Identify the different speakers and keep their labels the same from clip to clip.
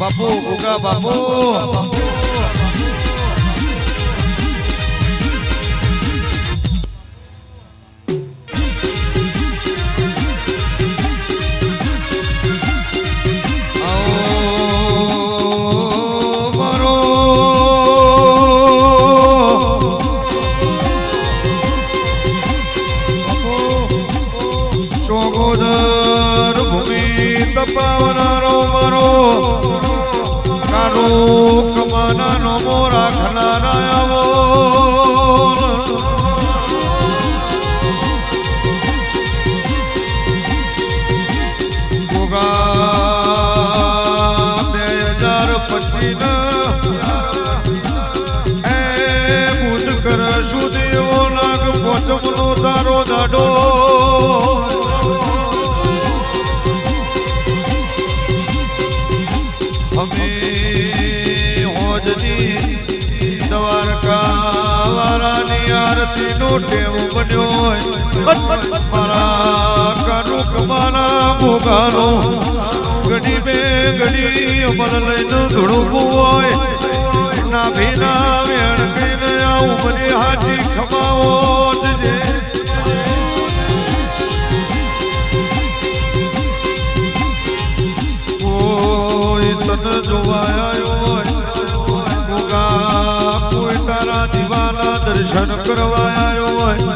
Speaker 1: બાપુ ગુગા બાપુ પાવનારો મારો કાનો કમાનાનો મોરા ખનાના આવો ગોગા 2025 એ બુધ કરશું દેવો નાગ પોચમનો તારો દાડો અમે હોજની દ્વારકા વાળાની આરતીનો ટેવ બન્યો મારા કાનુ કમાના ભોગાનો ગડી બે ગડી અમલ લઈને ધૂળવું હોય ના ભીના વેણ કહીને આવું મને હાથી ખમાવો છે તને જોવાયો હોય ગોગા કોઈ તારા દીવાના દર્શન કરવા આવ્યો હોય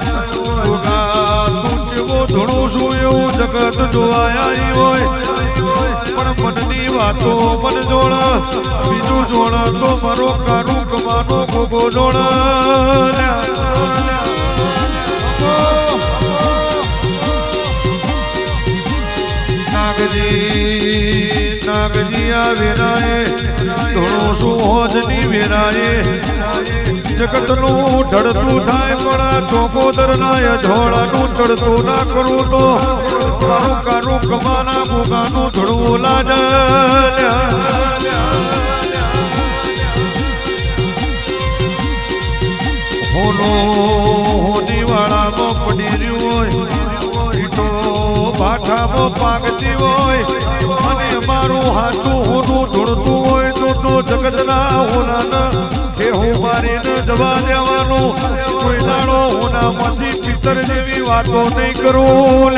Speaker 1: ગોગા તું કેવો ધણું છું એવું જગત જોવાયા હોય પણ મનની વાતો મન જોડ બીજું જોડ તો મારો કાનું કમાનો ગોગો જોડ નાગજી આ વેરાએ ધોળો શું હોજની વેરાએ જગતનું ઢળતું થાય પણ ચોકોદર ના અજોળાનું ચડતું ના કરું તો મારું કારું કમાના ભોગાનું ધડવું લાજ હોનો હોની વાળામાં પડી રહ્યું હોય તો ભાઠામાં પાકતી હોય અને મારું હાથું હોનું ધૂળતું હોય તો જગતના હોનાના કે હું મારીને જવા દેવાનું કોઈ દાડો હોનામાંથી પિત્તર જેવી વાતો નહીં કરું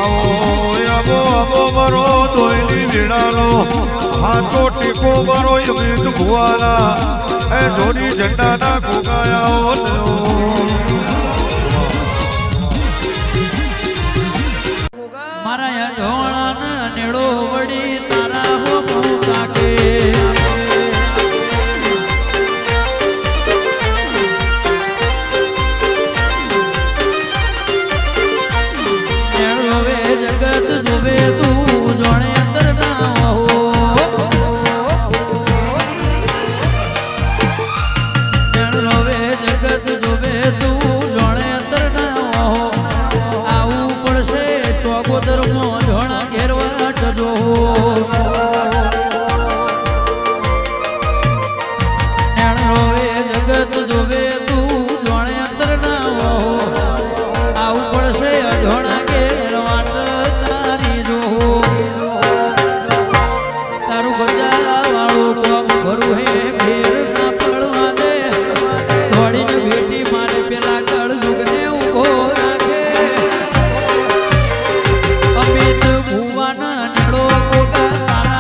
Speaker 1: આવો મારો દોયલી વેડાનો હાથો ટેકો મારો અમિત ભુવાલા એ જોડી ઝંડાના ગોગાયા
Speaker 2: મારા જોડાના નેડો વડી તારા હો કાકે નેડો વે જગત જોવે તું જોણે અંતર ના હો નેડો વે જગત જોવે તું જોણે અંતર ના હો આવું પડશે ચોગોદર મો જોણ ઘેરવા જજો નેણો એ જગત જોવે તું જોણે અંતર ના હો આવું પડશે અજોણા ઘેરવા તારી જો તારું બજાર વાળું કોમ ભરું હે ફેર ના પડવા દે દોડીને ભેટી મારે પેલા ગળ જુગને ઉભો રાખે અમિત ભુવાના નેડો ગોગા તારા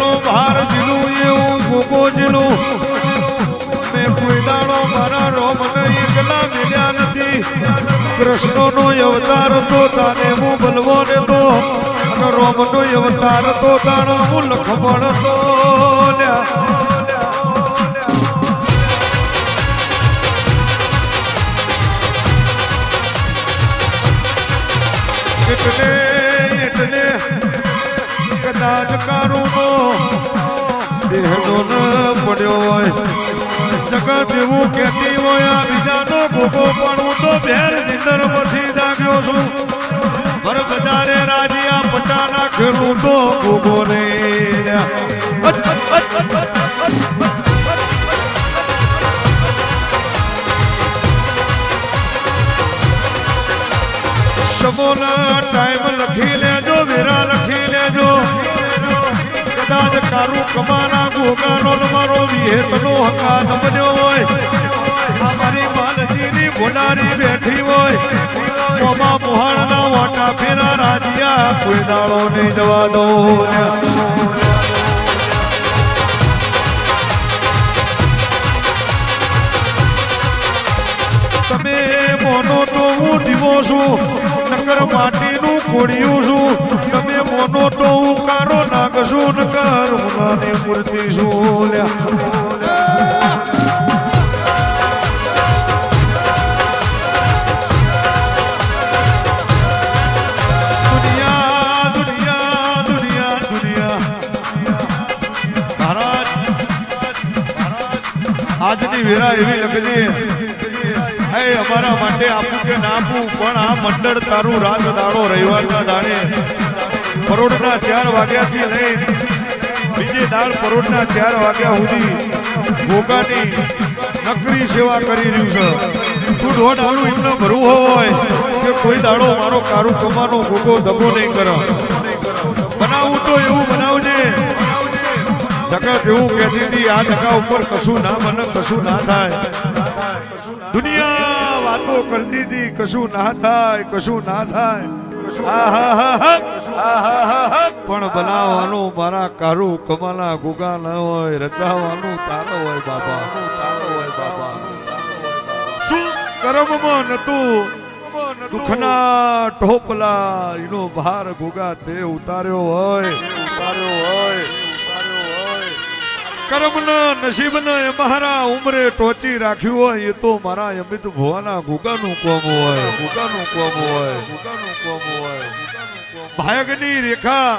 Speaker 1: નો ભાર જીલું એવું ગોગો જીલું મેં કોઈ દાડો મારા રોમને એકલા મેળ્યા નથી કૃષ્ણનો અવતાર તો તાને હું બલવો ને તો અને રોમનો અવતાર તો તાણે હું લખમણ તો એટલે કદાચ કારુનો દેહનો ન પડ્યો હોય જગત એવું કહેતી હોય આ બીજાનો ભોગો પણ હું તો ભેર નીંદર પછી જાગ્યો છું ભર બજારે રાજીયા પટાના ખેડું તો ભોગો નહીં સમોના ટાઈમ લખી લેજો વેરા લખી લેજો કદાચ કારું કમાના ગોગાનો મારો વિહેતનો હકાત બન્યો હોય અમારી માલજીની ભોડારી બેઠી હોય મોમાં મોહાણના વાટા ફેરા રાજીયા કોઈ દાડો નહીં જવા દો તમે મોનો તો હું જીવો છું નકર માટીનું કોડિયું છું તમે મોનો તો હું કારો નાખશું નકર હુનાની મૂર્તિ છું દુનિયા દુનિયા દુનિયા દુનિયા મહારાજ આજની વેરા એવી લખજે અમારા માટે આપું કે ના આપું પણ આ મંડળ તારું રાત દાડો રવિવારના દાડે પરોઢના 4 વાગ્યાથી લઈ બીજે દાડ પરોઢના 4 વાગ્યા સુધી ભોગાની નકરી સેવા કરી રહ્યું છે તું દોઢ આનું એમને ભરવું હોય કે કોઈ દાડો મારો કારું કમાનો ભોગો દગો નહીં કરો બનાવું તો એવું બનાવજે જગત એવું કહેતી હતી આ જગા ઉપર કશું ના બને કશું ના થાય દુનિયા વાતો કરતી હતી કશું ના થાય કશું ના થાય પણ બનાવવાનું મારા કારું કમાના ગુગા ન હોય રચાવાનું તારો હોય બાબા શું કર્મમાં નતું દુખના ટોપલા એનો ભાર ગુગા તે ઉતાર્યો હોય કર્મના નસીબના મારા ઉમરે ટોચી રાખ્યું હોય એ તો મારા અમિત ભુવાના ગુગાનું કોમ હોય ભાગની રેખા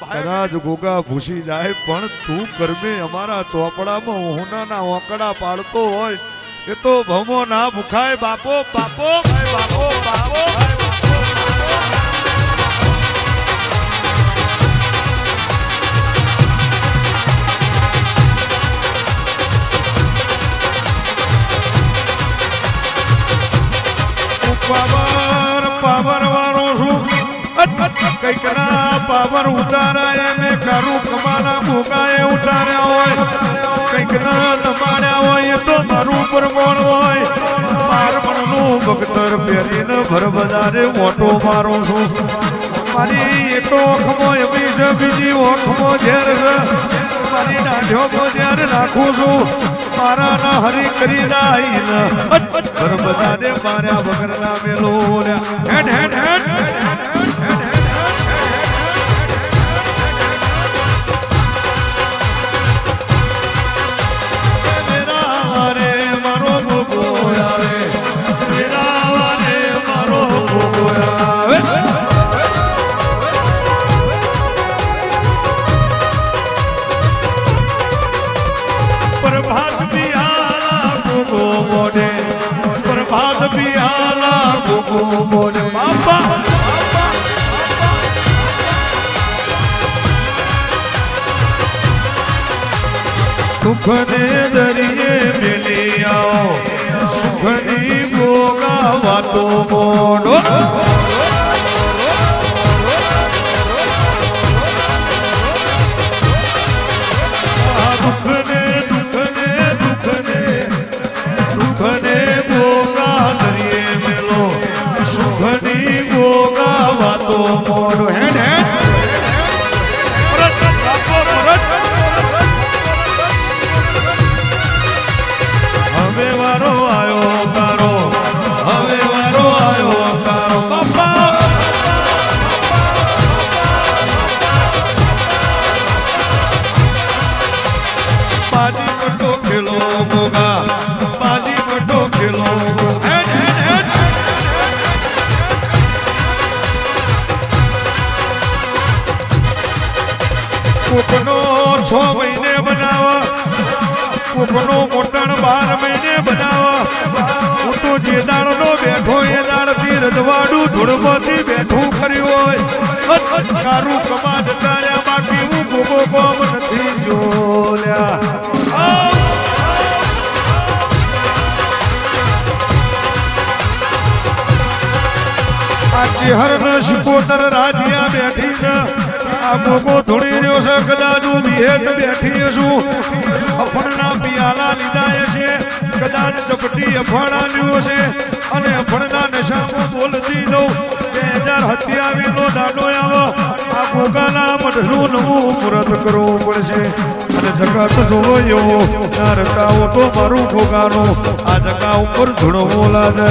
Speaker 1: કદાચ ગોગા ભૂસી જાય પણ તું કર્મે અમારા ચોપડામાં હોનાના ઓકડા પાડતો હોય એ તો ભમો ના ભૂખાય બાપો પાવર વાળો છું કઈક ના પાવર ઉતારાય મેં કારું કમાના ભોગાએ ઉતાર્યા હોય કઈક ના લમાડ્યા હોય તો મારું પરગોણ હોય પારમણનું ભક્તર પહેરીને ભર બજારે મોટો મારો છું મારી એક ઓખમો એવી છે બીજી ઓખમો ઝેર છે મારી દાઢ્યોમાં ઝેર નાખું છું મારા ના હરી કરી નાઈને ભર બજારે માર્યા વગરના મેલો હેડ પ્રભાત પિયાલા ગોગો મોને બાપા સુખને દરિયે મેલી આવો સુખની ગોગા વાતો મોડો મોટો ખેલો ગોગા બાજી મોટો ખેલો હેડ હેડ હેડ કોકનો 6 મહિને બનાવા કોકનો મોટણ 12 મહિને બનાવા હું તો જે દાડનો બેઠો એ દાડથી રજવાડું ધૂળમાંથી બેઠું કર્યું હોય સારું કમા જતા રહ્યા બાકી હું ગોગો કોમ નથી જોલ્યા આ ચેહર શિકોતર રાજ્યા બેઠી છે આ ગોગો ધોળી રહ્યો છે કદાચ હું વિહેત બેઠી છું અફણના પિયાલા લીધા છે કદાચ ચપટી અફાણા લ્યો છે અને અફણના નશામાં બોલતી દઉં 2027 નો દાડો આવો આ ગોગાના મઢનું નવું મુહૂર્ત કરવું પડશે અને જગત જોવો એવો ના રકાવો તો મારું ગોગાનું આ જગા ઉપર ધૂળવો લાગે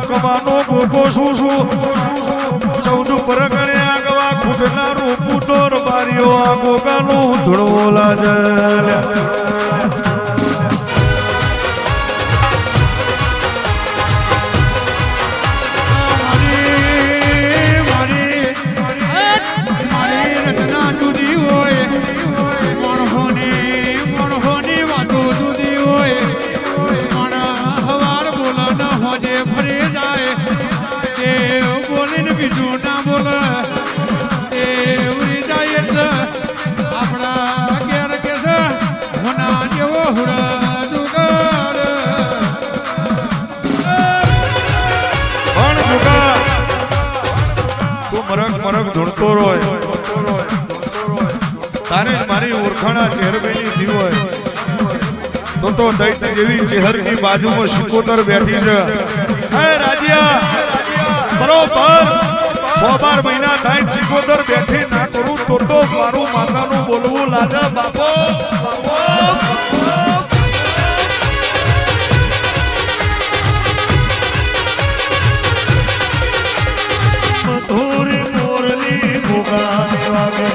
Speaker 1: કમાનો ગોગો શું શું 14 પરગણે આગવા ખૂટનારું પૂટોર બારીઓ આ ગોગાનું ધૂળવો લાગે મરક ધૂણતો રોય તારે મારી ઓળખાણા ચેહરબેની દી હોય તો દૈત્ય જેવી ચેહરની બાજુમાં શિકોતર બેઠી છે હે રાજ્યા બરોબર 6-12 મહિના થાય શિકોતર બેઠી ના કરું તો મારું માતાનું બોલવું લાગે બાપો મથુરી મોરલી ભોગાને વાગે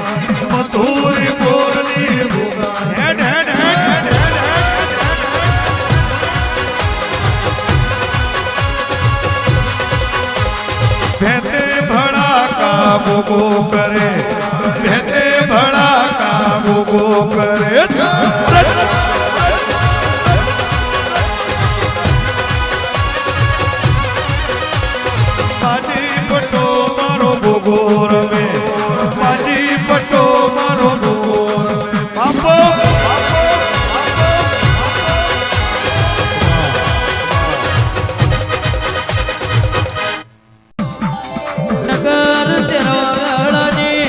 Speaker 1: મથુરી મોરલી ભોગા હેડ હેડ હેડ ભેતે ભડાકા ગોગો કરે ભેતે ભડાકા ગોગો કરે ગોગો રમે બાજી પટો મારો ગોગો રમે બાપો
Speaker 2: નગર તેરવાળાની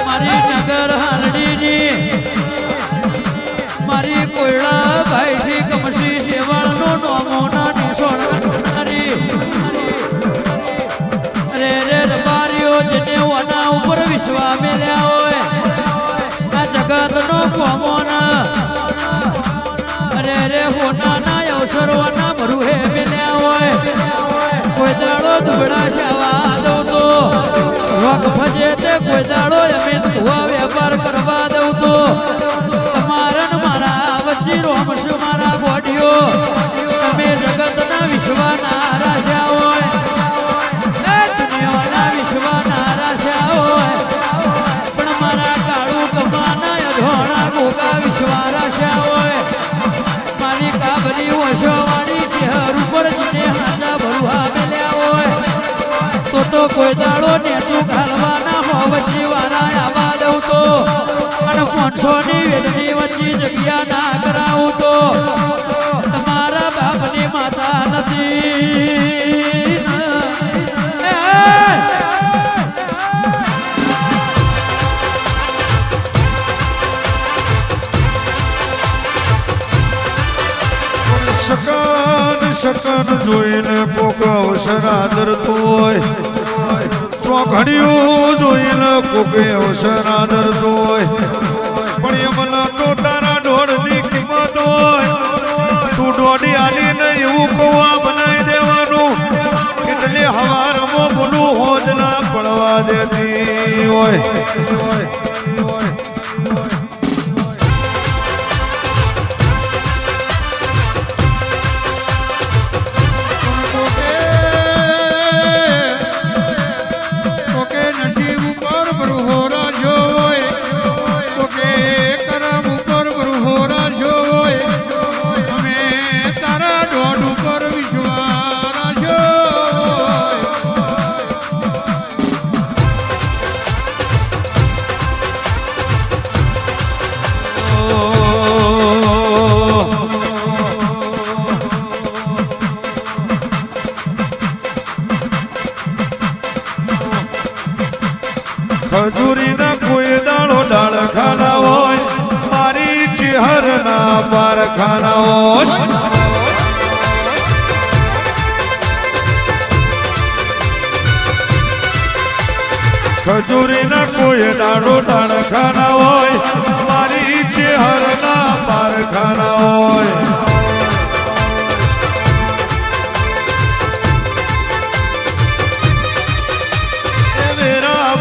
Speaker 2: મારી નગર હારડીની મારી કોયડા ભાઈથી કમસી સેવાળનો નોમોના નિશોણ જેને ઓના ઉપર વિશ્વા મેલ્યા હોય આ જગતનો કોમોન અરે રે હોનાના અવસરોના ભરુહે મેલ્યા હોય કોઈ દાડો દુબળા શાવા દઉં તો રોગ ભજે તે કોઈ દાડો અમે ભુવા વેપાર કરવા દઉં તો તમારા મારા વચ્ચે રોમશું મારા ગોડીઓ તમે જગતના વિશ્વાના રાશા હોય પણ મારા કાળું કમાના અધોણા ગોગા વિશ્વારાશા હોય મારી કાબરી ઓશોવાળી ચહેર ઉપર જને હાચા ભરુહા મેલ્યા હોય તો કોઈ દાડો નેચું ઘાલવાના હોવજી વાળા આવા દઉં તો અને 500ની વેદની વચ્ચે જગ્યા ના કરાવું તો તમારા બાપની માતા નથી
Speaker 1: દર્શન જોઈને કોક અવસર આદરતું હોય ચોઘડિયું જોઈને કોકે અવસર આદરતું હોય પણ એમના તો તારા દોડની કિંમત હોય તું દોડી આલી ને એવું કૌવા બનાવી દેવાનું એટલે હવારમાં બોલું હોજ ના પડવા દેતી હોય ખજૂરીના કોઈ દાડો ડાળ ખાના હોય મારી ચેહરના પાર ખાના હોય ખજૂરીના કોઈ દાડો ડાળ ખાના હોય મારી ચેહરના પાર ખાના હોય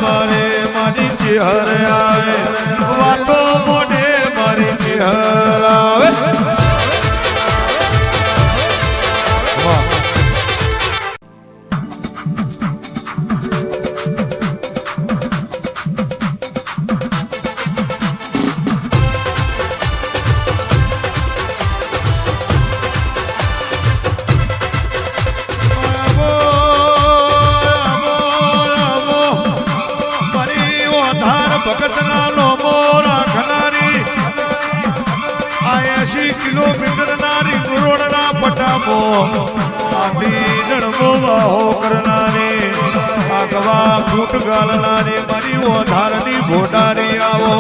Speaker 1: મારે મારી ચેહર આવે વાતો મોઢે મારી ચેહર આવે ભગતના લોમો રાખનારી 80 કિલોમીટર નારી કરોડના પટામો આંધી જણમો વાહો કરનારી આગવા ફૂટ ગાલનારી મારી ઓધારની ભોડારી આવો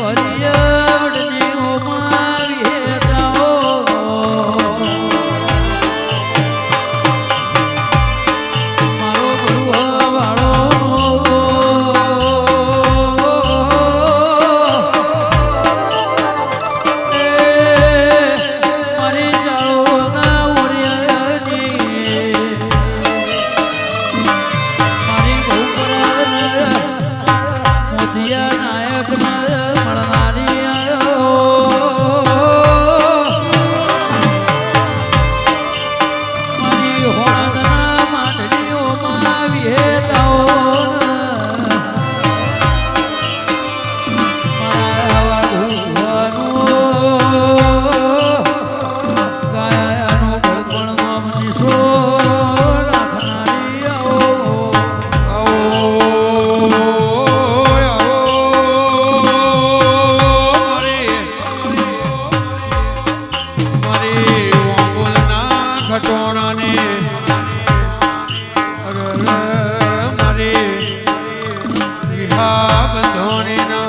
Speaker 2: હરિયવડની ઓમાં વિહેતાઓ મારો ગુરુવાળો મારી જાળોના ઉડિયાની મારી ગૌપરા મોતિયા નાયક મળનારી મારી હોળના માંડલીઓમાં વિહેતાઓ મારા વાઘુવાનું ગાયાનું ગળપણ નામની સો રાખનારી
Speaker 1: મારી બંધોની ના